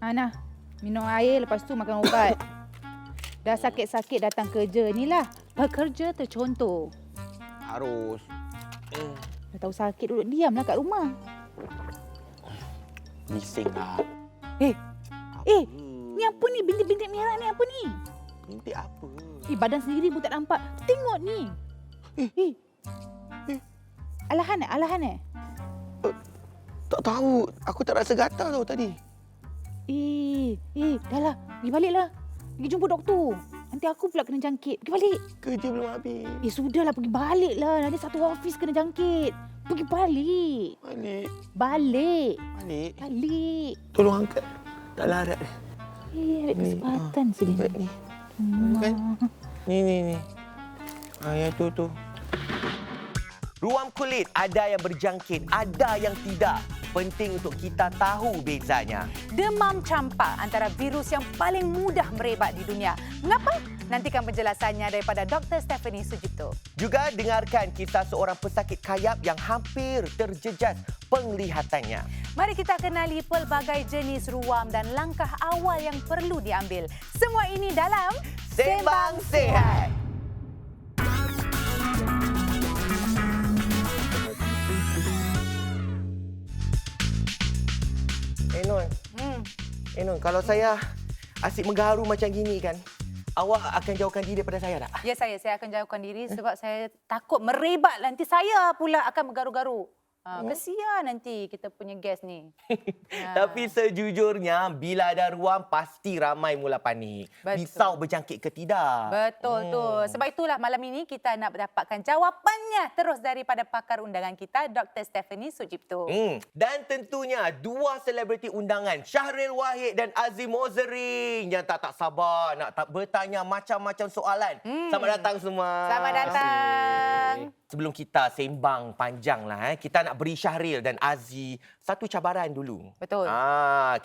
Nah, minum air lepas tu makan ubat. Dah sakit-sakit datang kerja ni lah. Pekerja tercontoh. Harus. Dah tahu sakit duduk diamlah kat rumah. Bising lah. Ni apa ni? Bintik-bintik merah ni apa ni? Bintik apa? Badan sendiri pun tak nampak. Tengok ni. Alahan eh? Alahan eh? Tak tahu. Aku tak rasa gatal tau tadi. Dah lah. Pergi baliklah. Pergi jumpa doktor. Nanti aku pula kena jangkit. Pergi balik. Kerja belum habis. Sudahlah, pergi baliklah. Nanti satu office kena jangkit. Pergi balik. Balik. Balik. Balik. Balik. Tolong angkat. Tak larat. Ambil kesempatan sedih. Ni. Kan? Ni. Ya tu. Ruam kulit ada yang berjangkit, ada yang tidak. Penting untuk kita tahu bezanya. Demam campak antara virus yang paling mudah merebak di dunia. Mengapa? Nantikan penjelasannya daripada Dr. Stephanie Sujipto. Juga dengarkan kisah seorang pesakit kayap yang hampir terjejas penglihatannya. Mari kita kenali pelbagai jenis ruam dan langkah awal yang perlu diambil. Semua ini dalam Sembang Sihat. Non, kalau saya asyik menggaru macam gini kan, awak akan jauhkan diri daripada saya tak? Ya, saya akan jauhkan diri sebab saya takut merebak. Nanti saya pula akan bergaru-garu. Kesian nanti kita punya guest ni. Tapi sejujurnya, bila ada ruam, pasti ramai mula panik. Betul. Risau berjangkit ke tidak. Betul tu. Sebab itulah malam ini kita nak dapatkan jawapannya terus daripada pakar undangan kita, Dr. Stephanie Sujipto. Dan tentunya dua selebriti undangan, Syahril Wahid dan Azim Mozering, yang tak sabar nak bertanya macam-macam soalan. Selamat datang semua. Selamat datang. Sebelum kita sembang panjang lah, kita nak beri Syahril dan Aziz satu cabaran dulu. Betul.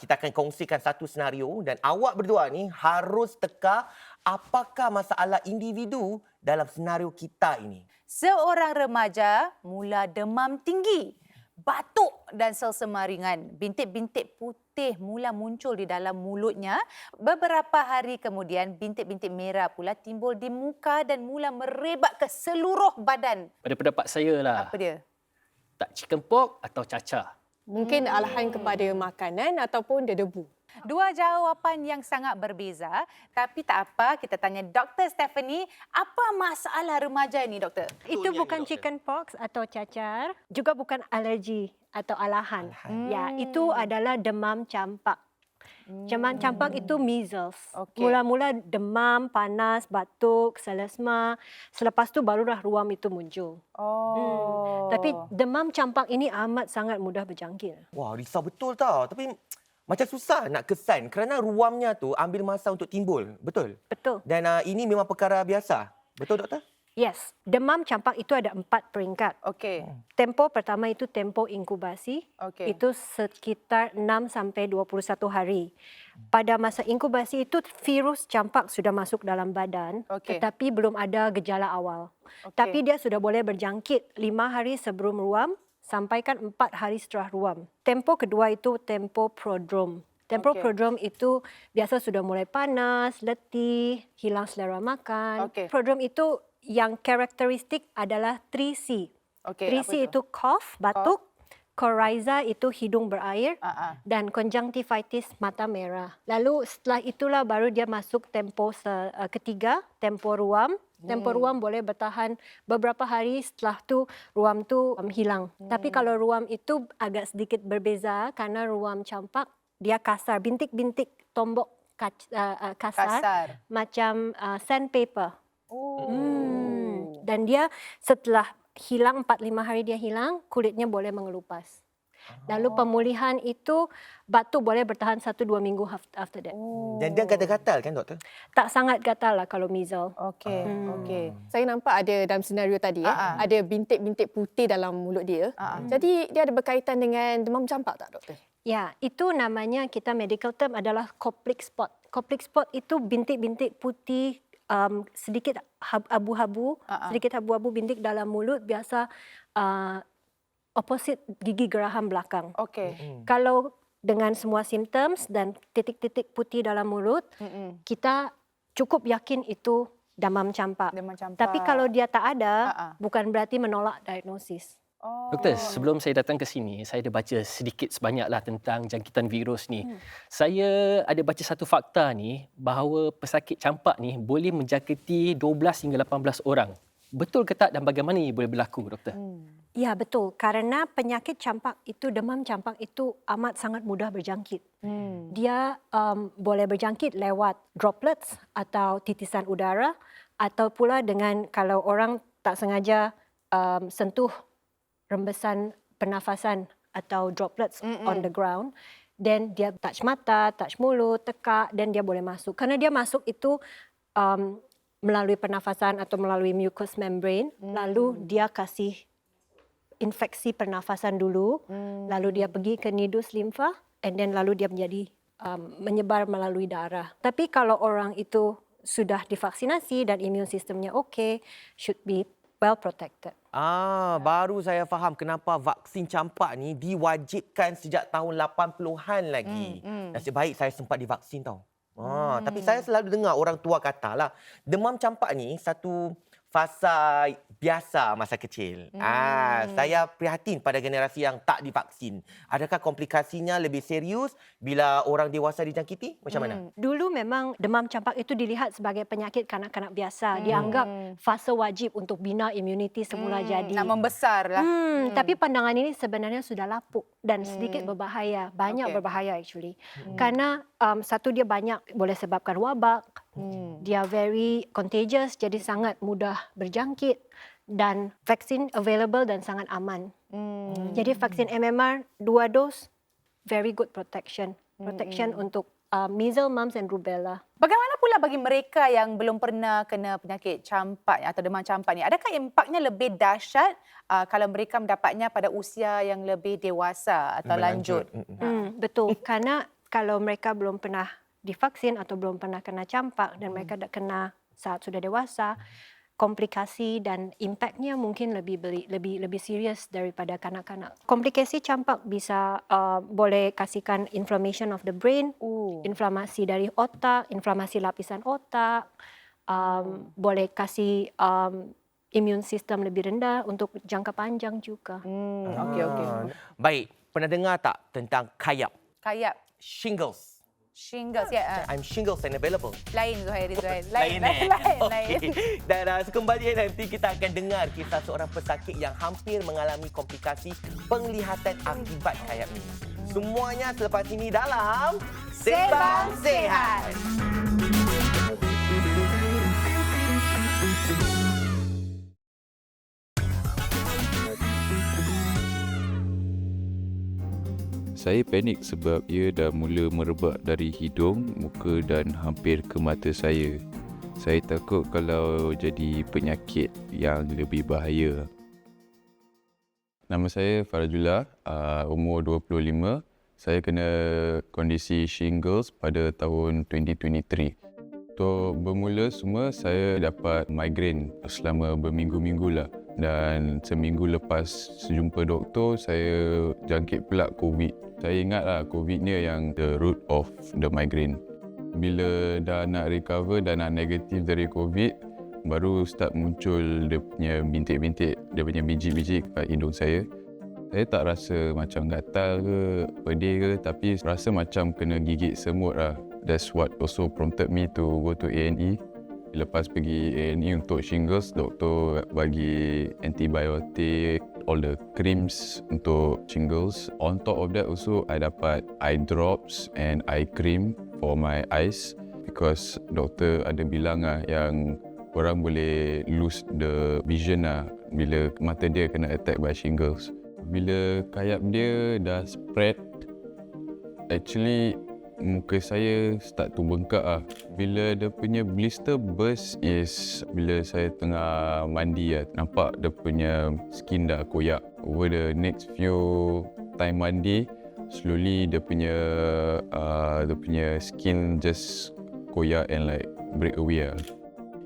Kita akan kongsikan satu senario dan awak berdua ni harus teka apakah masalah individu dalam senario kita ini. Seorang remaja mula demam tinggi, batuk dan selsema ringan. Bintik-bintik putih mula muncul di dalam mulutnya. Beberapa hari kemudian, bintik-bintik merah pula timbul di muka dan mula merebak ke seluruh badan. Pada pendapat saya lah, Apa dia? tak chicken pox atau cacar. Mungkin alahan kepada makanan ataupun dia debu. Dua jawapan yang sangat berbeza. Tapi tak apa, kita tanya Dr. Stephanie, apa masalah remaja ini, Doktor? Itu bukan chicken pox atau cacar, juga bukan alergi atau alahan. Ya, itu adalah demam campak. Demam campak itu measles. Okey. Mula-mula demam, panas, batuk, selesma. Selepas tu barulah ruam itu muncul. Tapi demam campak ini amat sangat mudah berjangkit. Wah, risau betul tau. Tapi macam susah nak kesan kerana ruamnya tu ambil masa untuk timbul. Betul? Betul. Dan ini memang perkara biasa. Betul, Doktor? Yes, demam campak itu ada 4 peringkat. Okey. Tempo pertama itu tempo inkubasi. Okey. Itu sekitar 6 sampai 21 hari. Pada masa inkubasi itu virus campak sudah masuk dalam badan, Okey. tetapi belum ada gejala awal. Okey. Tapi dia sudah boleh berjangkit 5 hari sebelum ruam sampaikan 4 hari setelah ruam. Tempo kedua itu tempo prodrom. Tempo prodrom itu biasa sudah mulai panas, letih, hilang selera makan. Okey. Prodrom itu yang karakteristik adalah 3C. Okey, 3C apa itu cough, batuk, coryza itu hidung berair, dan conjunctivitis mata merah. Lalu setelah itulah baru dia masuk tempo ketiga, tempo ruam. Tempo ruam boleh bertahan beberapa hari, setelah tu ruam tu hilang. Tapi kalau ruam itu agak sedikit berbeza karena ruam campak dia kasar, bintik-bintik tombok kasar. Macam sandpaper. Dan dia setelah hilang 4-5 hari dia hilang, kulitnya boleh mengelupas. Lalu pemulihan itu batuk boleh bertahan 1-2 minggu after that. Dan dia gatal-gatal kan, Doktor? Tak sangat gatal lah kalau measles. Okey. Saya nampak ada dalam senario tadi, ada bintik-bintik putih dalam mulut dia. Jadi dia ada berkaitan dengan demam campak tak, Doktor? Ya, itu namanya kita medical term adalah Koplik spot. Koplik spot itu bintik-bintik putih sedikit abu-abu, sedikit abu-abu bintik dalam mulut, biasa opposite gigi geraham belakang. Okey. Kalau dengan semua simptoms dan titik-titik putih dalam mulut, kita cukup yakin itu demam campak. Demam campak. Tapi kalau dia tak ada, bukan berarti menolak diagnosis. Doktor, sebelum saya datang ke sini, saya ada baca sedikit sebanyaklah tentang jangkitan virus ni. Saya ada baca satu fakta ni bahawa pesakit campak ni boleh menjangkiti 12 hingga 18 orang. Betul ke tak dan bagaimana ia boleh berlaku, doktor? Ya, betul. Karena penyakit campak itu, demam campak itu amat sangat mudah berjangkit. Dia boleh berjangkit lewat droplets atau titisan udara atau pula dengan kalau orang tak sengaja sentuh rembesan pernafasan atau droplets on the ground, then dia touch mata, touch mulut, tekak, dan dia boleh masuk. Kerana dia masuk itu melalui pernafasan atau melalui mucous membrane, lalu dia kasih infeksi pernafasan dulu, lalu dia pergi ke nidus limfa, and then lalu dia menjadi menyebar melalui darah. Tapi kalau orang itu sudah divaksinasi dan imun sistemnya okey, should be well protected. Baru saya faham kenapa vaksin campak ni diwajibkan sejak tahun 80-an lagi. Nasib baik saya sempat divaksin tau. Tapi saya selalu dengar orang tua katalah, demam campak ni satu fasa biasa masa kecil. Saya prihatin pada generasi yang tak divaksin. Adakah komplikasinya lebih serius bila orang dewasa dijangkiti? Macam mana? Dulu memang demam campak itu dilihat sebagai penyakit kanak-kanak biasa. Dianggap fasa wajib untuk bina imuniti semula jadi. Nak membesar lah. Tapi pandangan ini sebenarnya sudah lapuk dan sedikit berbahaya. Banyak berbahaya actually. Karena satu, dia banyak boleh sebabkan wabak. Dia very contagious, jadi sangat mudah berjangkit. Dan vaksin available dan sangat aman. Jadi vaksin MMR 2 dos, very good protection. Protection untuk measles, mumps and rubella. Bagaimana pula bagi mereka yang belum pernah kena penyakit campak atau demam campak ni? Adakah impaknya lebih dahsyat kalau mereka mendapatnya pada usia yang lebih dewasa atau lanjut? Betul, kerana kalau mereka belum pernah divaksin atau belum pernah kena campak dan mereka dah kena saat sudah dewasa, komplikasi dan impaknya mungkin lebih serius daripada kanak-kanak. Komplikasi campak bisa boleh kasihkan inflammation of the brain, inflamasi dari otak, inflamasi lapisan otak, boleh kasih imun sistem lebih rendah untuk jangka panjang juga. Okey. Baik, pernah dengar tak tentang kayap? Kayap, Shingles. shingles ya. I'm shingles and available. Lain Zuhairi. Lain. Lain. Dan sekembali nanti kita akan dengar kisah seorang pesakit yang hampir mengalami komplikasi penglihatan akibat kayap ini. Semuanya selepas ini dalam Sembang Sihat. Saya panik sebab ia dah mula merebak dari hidung, muka dan hampir ke mata saya. Saya takut kalau jadi penyakit yang lebih bahaya. Nama saya Farajullah, umur 25. Saya kena kondisi shingles pada tahun 2023. Untuk bermula semua, saya dapat migraine selama berminggu-minggu lah. Dan seminggu lepas jumpa doktor, saya jangkit pula COVID. Saya ingatlah COVID ni yang the root of the migraine. Bila dah nak recover dan nak negatif dari COVID, baru start muncul dia punya bintik-bintik, dia punya biji-biji kat hidung saya. Saya tak rasa macam gatal ke, pedih ke, tapi rasa macam kena gigit semut lah. That's what also prompted me to go to A&E. Lepas pergi A&E untuk shingles, doktor bagi antibiotik, all the creams untuk shingles. On top of that also, I dapat eye drops and eye cream for my eyes because doktor ada bilang yang orang boleh lose the vision bila mata dia kena attack by shingles. Bila kayap dia dah spread, actually muka saya start to bengkak . Bila dia punya blister burst is bila saya tengah mandi . Nampak dia punya skin dah koyak. Over the next few time mandi, slowly dia punya skin just koyak and like break away .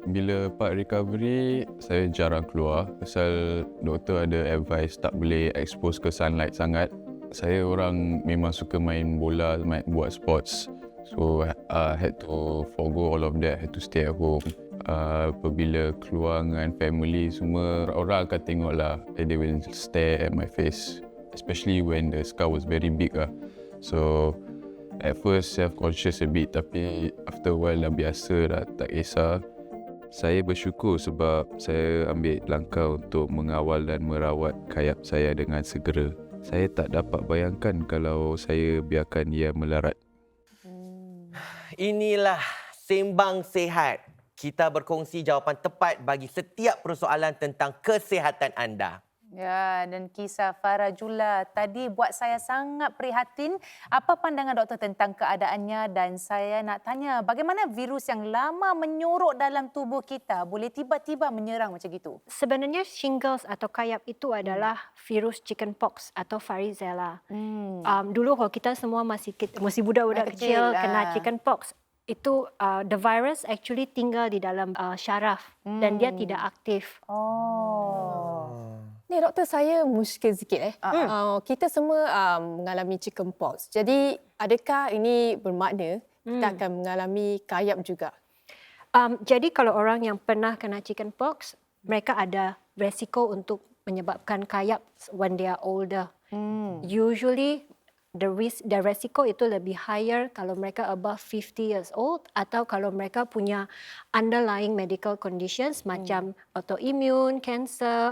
Bila part recovery, saya jarang keluar pasal doktor ada advice tak boleh expose ke sunlight sangat. Saya orang memang suka main bola, buat sports. So had to forgo all of that, had to stay at home. Apabila keluar dengan family, semua orang akan tengok lah. They will stare at my face, especially when the scar was very big lah. So at first self-conscious a bit, tapi after a while dah biasa dah, tak kisah. Saya bersyukur sebab saya ambil langkah untuk mengawal dan merawat kayap saya dengan segera. Saya tak dapat bayangkan kalau saya biarkan ia melarat. Inilah Sembang Sihat. Kita berkongsi jawapan tepat bagi setiap persoalan tentang kesihatan anda. Ya, dan kisah Farajula tadi buat saya sangat prihatin. Apa pandangan doktor tentang keadaannya, dan saya nak tanya bagaimana virus yang lama menyorok dalam tubuh kita boleh tiba-tiba menyerang macam gitu? Sebenarnya shingles atau kayap itu adalah virus chickenpox atau varicella. Dulu kalau kita semua masih budak-budak kecil kena chickenpox, itu the virus actually tinggal di dalam syaraf dan dia tidak aktif. Ni doktor, saya muskil sikit. Kita semua mengalami chickenpox. Jadi adakah ini bermakna kita akan mengalami kayap juga? Jadi kalau orang yang pernah kena chickenpox, mereka ada resiko untuk menyebabkan kayap when they are older. Usually the resiko itu lebih higher kalau mereka above 50 years old, atau kalau mereka punya underlying medical conditions macam autoimmune, cancer,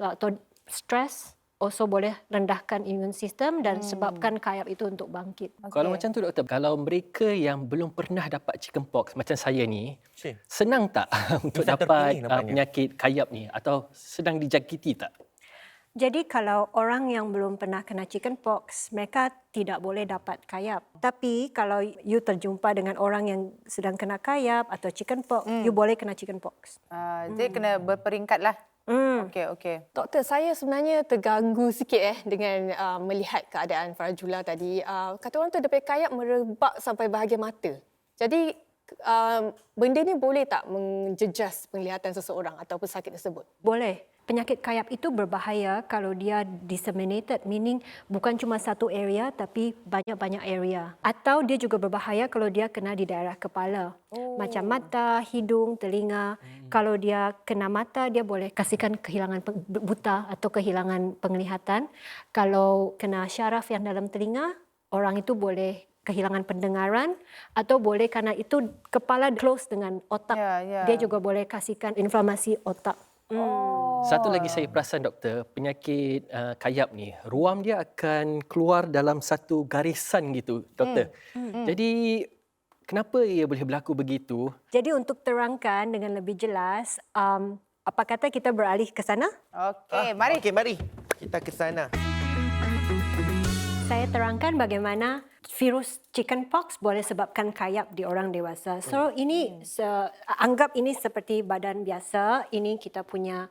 atau stress also boleh rendahkan immune system dan sebabkan kayap itu untuk bangkit. Kalau macam tu doktor, kalau mereka yang belum pernah dapat chickenpox macam saya ni, senang tak untuk Bisa dapat terpilih nampaknya. penyakit kayap ni, atau sedang dijangkiti tak? Jadi kalau orang yang belum pernah kena chickenpox, mereka tidak boleh dapat kayap. Tapi kalau you terjumpa dengan orang yang sedang kena kayap atau chickenpox, you boleh kena chickenpox. Jadi kena berperingkat lah. Okey. Doktor, saya sebenarnya terganggu sikit dengan melihat keadaan Farajula tadi. Kata orang tu daripada kayap merebak sampai bahagian mata. Jadi benda ni boleh tak menjejas penglihatan seseorang atau pesakit tersebut? Boleh. Penyakit kayap itu berbahaya kalau dia disseminated, meaning bukan cuma satu area tapi banyak-banyak area. Atau dia juga berbahaya kalau dia kena di daerah kepala. Macam mata, hidung, telinga. Kalau dia kena mata, dia boleh kasihkan kehilangan buta atau kehilangan penglihatan. Kalau kena syaraf yang dalam telinga, orang itu boleh kehilangan pendengaran, atau boleh kerana itu kepala close dengan otak. Dia juga boleh kasihkan inflamasi otak. Satu lagi saya perasan doktor, penyakit kayap ni, ruam dia akan keluar dalam satu garisan gitu doktor. Jadi kenapa ia boleh berlaku begitu? Jadi untuk terangkan dengan lebih jelas, apa kata kita beralih ke sana? Okey, mari. Okey, mari. Kita ke sana. Saya terangkan bagaimana virus chickenpox boleh sebabkan kayap di orang dewasa. So ini anggap ini seperti badan biasa. Ini kita punya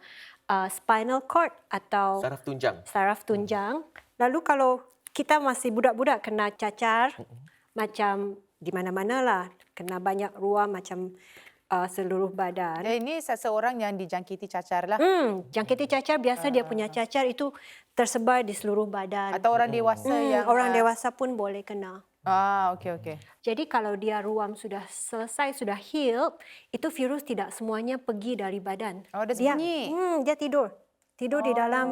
spinal cord atau saraf tunjang. Lalu kalau kita masih budak-budak kena cacar, macam di mana-mana lah, kena banyak ruam macam seluruh badan. Ini seseorang yang dijangkiti cacar lah. Jangkiti cacar biasa dia punya cacar itu tersebar di seluruh badan. Atau orang dewasa yang... Orang dewasa pun boleh kena. Okey. Jadi kalau dia ruam sudah selesai, sudah heal, itu virus tidak semuanya pergi dari badan. Dia sembunyi. Dia tidur. Tidur di dalam,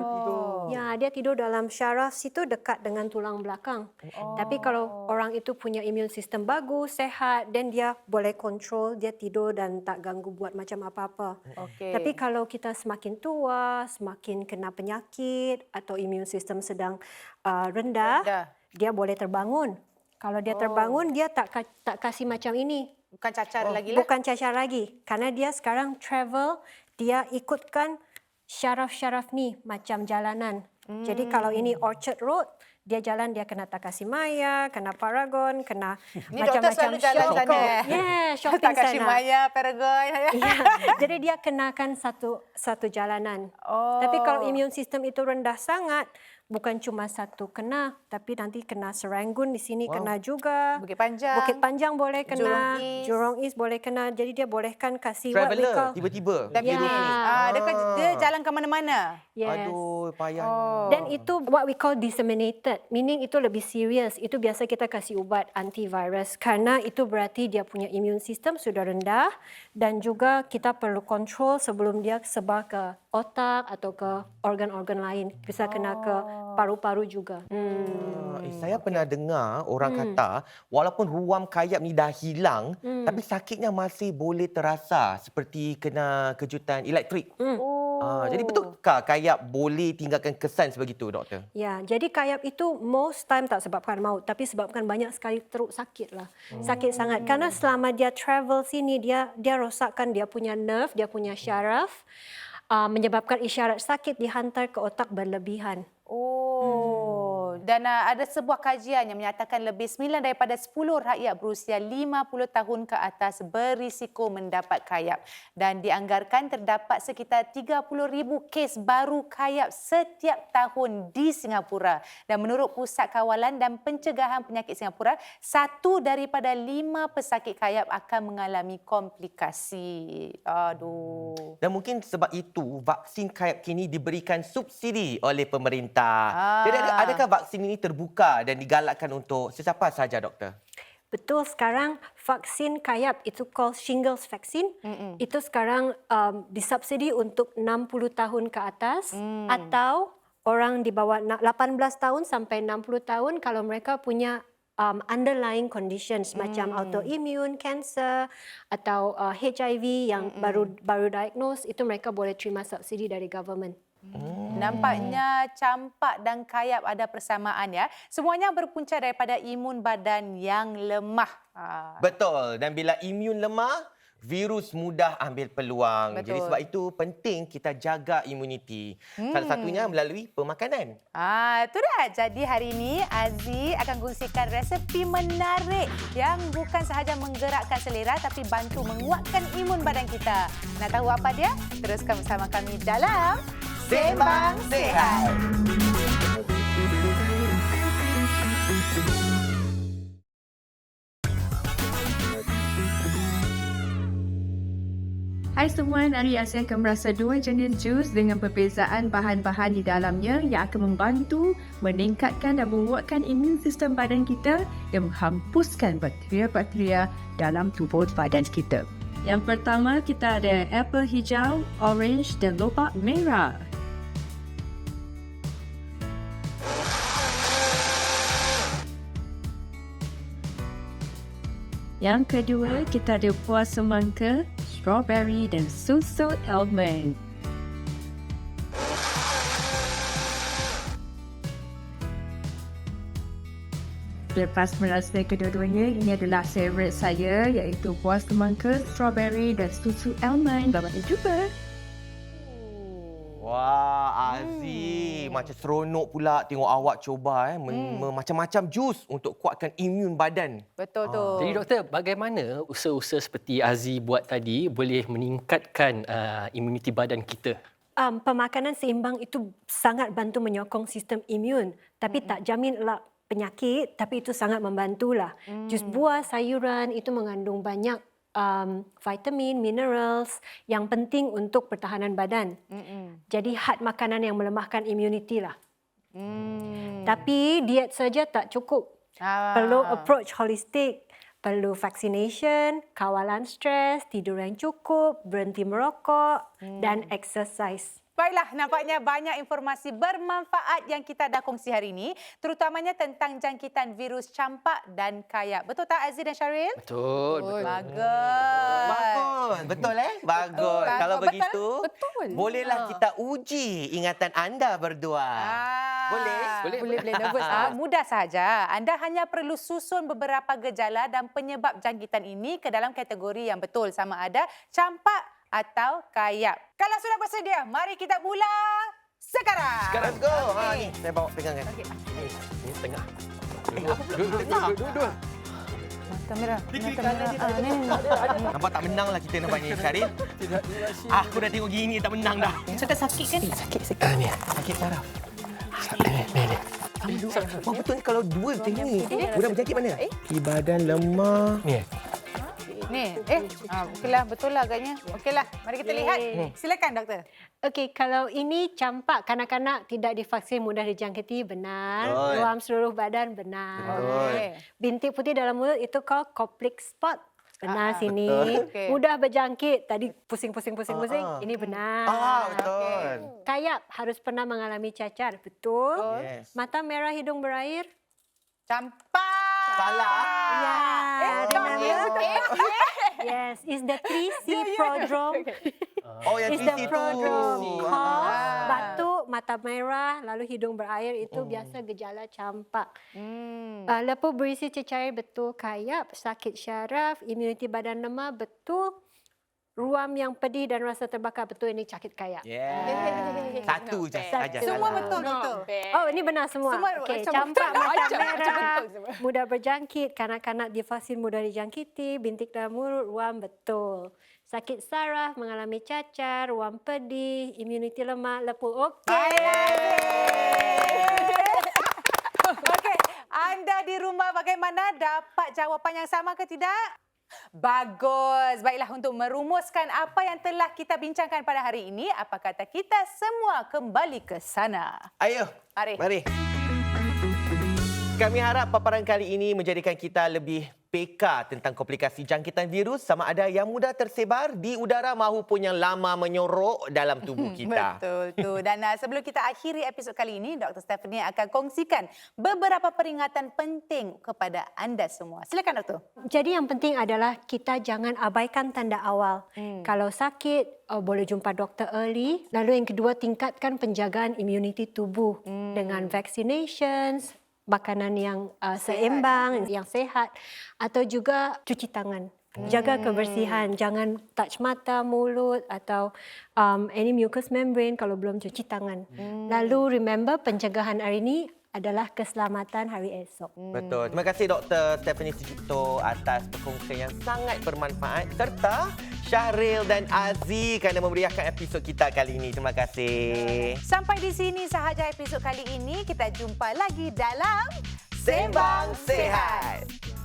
dia tidur dalam syaraf situ dekat dengan tulang belakang. Tapi kalau orang itu punya immune system bagus, sehat, dan dia boleh kontrol, dia tidur dan tak ganggu buat macam apa-apa. Tapi kalau kita semakin tua, semakin kena penyakit atau immune system sedang rendah, dia boleh terbangun. Kalau dia terbangun, dia tak kasih macam ini. Bukan cacar lagi lah. Bukan cacar lagi. Karena dia sekarang travel, dia ikutkan syaraf-syaraf ni macam jalanan. Jadi kalau ini Orchard Road, dia jalan, dia kena Takashimaya, kena Paragon, kena macam-macam jalan sana. Shopping sana. Takashimaya, Paragon. Jadi dia kenakan satu jalanan. Tapi kalau immune system itu rendah sangat, bukan cuma satu kena, tapi nanti kena Serangoon di sini kena juga. Bukit Panjang. Bukit Panjang boleh kena, Jurong East boleh kena. Jadi dia bolehkan kasih what we Traveller call tiba-tiba. Dan Ya. virus ni. Dia jalan ke mana-mana. yes. Aduh, payah. Dan itu what we call disseminated, meaning itu lebih serius. Itu biasa kita kasih ubat antivirus karena itu berarti dia punya immune system sudah rendah dan juga kita perlu kontrol sebelum dia sebar ke otak atau ke organ-organ lain. Bisa kena ke paru-paru juga. Saya pernah dengar orang kata walaupun ruam kayap ni dah hilang tapi sakitnya masih boleh terasa seperti kena kejutan elektrik. Jadi betulkah kayap boleh tinggalkan kesan sebegitu, doktor? Ya, jadi kayap itu most time tak sebabkan maut tapi sebabkan banyak sekali teruk sakit lah. Sakit sangat karena selama dia travel sini dia rosakkan dia punya nerve, dia punya syaraf, menyebabkan isyarat sakit dihantar ke otak berlebihan. Dan ada sebuah kajian yang menyatakan lebih 9 daripada 10 rakyat berusia 50 tahun ke atas berisiko mendapat kayap. Dan dianggarkan terdapat sekitar 30,000 kes baru kayap setiap tahun di Singapura. Dan menurut Pusat Kawalan dan Pencegahan Penyakit Singapura, 1 daripada 5 pesakit kayap akan mengalami komplikasi. Aduh. Dan mungkin sebab itu vaksin kayap kini diberikan subsidi oleh pemerintah. Jadi adakah vaksin ini terbuka dan digalakkan untuk sesiapa sahaja, doktor? Betul, sekarang vaksin kayap itu called shingles vaccine. Itu sekarang disubsidi untuk 60 tahun ke atas atau orang di bawah 18 tahun sampai 60 tahun kalau mereka punya underlying conditions macam autoimmune, cancer atau HIV yang baru diagnose, itu mereka boleh terima subsidi dari government. Nampaknya campak dan kayap ada persamaan ya. Semuanya berpunca daripada imun badan yang lemah. Betul. Dan bila imun lemah, virus mudah ambil peluang. Betul. Jadi sebab itu penting kita jaga imuniti. Salah satunya melalui pemakanan. Itu dah. Jadi hari ini Aziz akan kongsikan resepi menarik yang bukan sahaja menggerakkan selera tapi bantu menguatkan imun badan kita. Nak tahu apa dia? Teruskan bersama kami dalam Sembang Sihat. Hai semua, hari Aziz akan merasa 2 jenis jus dengan perbezaan bahan-bahan di dalamnya yang akan membantu meningkatkan dan menguatkan imun sistem badan kita dan menghempuskan bakteria-bakteria dalam tubuh badan kita. Yang pertama, kita ada apple hijau, orange dan lobak merah. Yang kedua, kita ada buah semangka, strawberry dan susu almond. Lepas merasa kedua-duanya, ini adalah favourite saya iaitu buah semangka, strawberry dan susu almond. Selamat jumpa. Wah, Aziz. Macam seronok pula tengok awak cuba macam-macam jus untuk kuatkan imun badan. Betul tu. Jadi doktor, bagaimana usaha-usaha seperti Aziz buat tadi boleh meningkatkan imuniti badan kita? Pemakanan seimbang itu sangat bantu menyokong sistem imun. Tapi tak jamin elak penyakit, tapi itu sangat membantulah. Jus buah, sayuran itu mengandung banyak vitamin, minerals yang penting untuk pertahanan badan. Jadi had makanan yang melemahkan immunity lah. Tapi diet saja tak cukup. Perlu approach holistik, perlu vaccination, kawalan stres, tidur yang cukup, berhenti merokok dan exercise. Baiklah, nampaknya banyak informasi bermanfaat yang kita dah kongsi hari ini, terutamanya tentang jangkitan virus campak dan kayap. Betul tak Aziz dan Syaril? Betul. Bagus. Betul Bagus. Kalau begitu, bolehlah kita uji ingatan anda berdua. Boleh? Boleh nervous. Mudah sahaja. Anda hanya perlu susun beberapa gejala dan penyebab jangkitan ini ke dalam kategori yang betul, sama ada campak atau kayap. Kalau sudah bersedia, mari kita mula sekarang. Sekarang go. Ni saya bawa pegangkan. Ini tengah. Duduk. Mata merah. Nampak tak menang lah kita nampaknya, Syaril. Aku dah tengok gini tak menang dah. Sudah sakit kan? Sakit saraf. Betul ni kalau dua macam ni. Mudah berjangkit mana? Di badan lemah. Ni. Ni, okeylah, betul lah agaknya. Okeylah, mari kita lihat. Silakan doktor. Okey, kalau ini campak kanak-kanak tidak divaksin mudah dijangkiti, benar. Betul. Ruam seluruh badan, benar. Okey. Bintik putih dalam mulut itu called Koplik spot. Benar sini. Okey. Mudah berjangkit. Tadi pusing-pusing. Ini benar. Betul. Kayap harus pernah mengalami cacar. Betul. Yes. Mata merah, hidung berair. Campak. Salah. Ya. Remember? Yes, is the 3C prodrome. Oh, yang Is the TC tu. prodrome. Cough, batuk, mata merah, lalu hidung berair itu biasa gejala campak. Lepuh berisi cecair betul, kayap, sakit syaraf, imuniti badan lemah betul. Ruam yang pedih dan rasa terbakar betul, ini sakit kayap. Yeah. Satu je saja. Semua betul doktor. Oh, ini benar semua. Semua Okey, macam campak betul. mata Macam merah, betul semua. mudah berjangkit, kanak-kanak divaksin mudah dijangkiti, bintik dalam mulut, ruam betul. Sakit saraf, mengalami cacar, ruam pedih, imuniti lemah, lepuh. Okey. Okey, anda di rumah bagaimana? Dapat jawapan yang sama ke tidak? Bagus. Baiklah, untuk merumuskan apa yang telah kita bincangkan pada hari ini, apa kata kita semua kembali ke sana? Ayo, mari. Kami harap paparan kali ini menjadikan kita lebih peka tentang komplikasi jangkitan virus sama ada yang mudah tersebar di udara mahupun yang lama menyorok dalam tubuh kita. Betul tu. Dan sebelum kita akhiri episod kali ini, Dr. Stephanie akan kongsikan beberapa peringatan penting kepada anda semua. Silakan doktor. Jadi yang penting adalah kita jangan abaikan tanda awal. Kalau sakit, boleh jumpa doktor early. Lalu yang kedua, tingkatkan penjagaan imuniti tubuh dengan vaccinations, makanan yang seimbang, yang sehat, atau juga cuci tangan. Jaga kebersihan, jangan touch mata, mulut atau any mucous membrane kalau belum cuci tangan. Lalu remember, pencegahan hari ini adalah keselamatan hari esok. Betul. Terima kasih Dr. Stephanie Sucipto atas perkongsian yang sangat bermanfaat serta Syahril dan Aziz kerana memeriahkan episod kita kali ini. Terima kasih. Sampai di sini sahaja episod kali ini. Kita jumpa lagi dalam Sembang Sihat.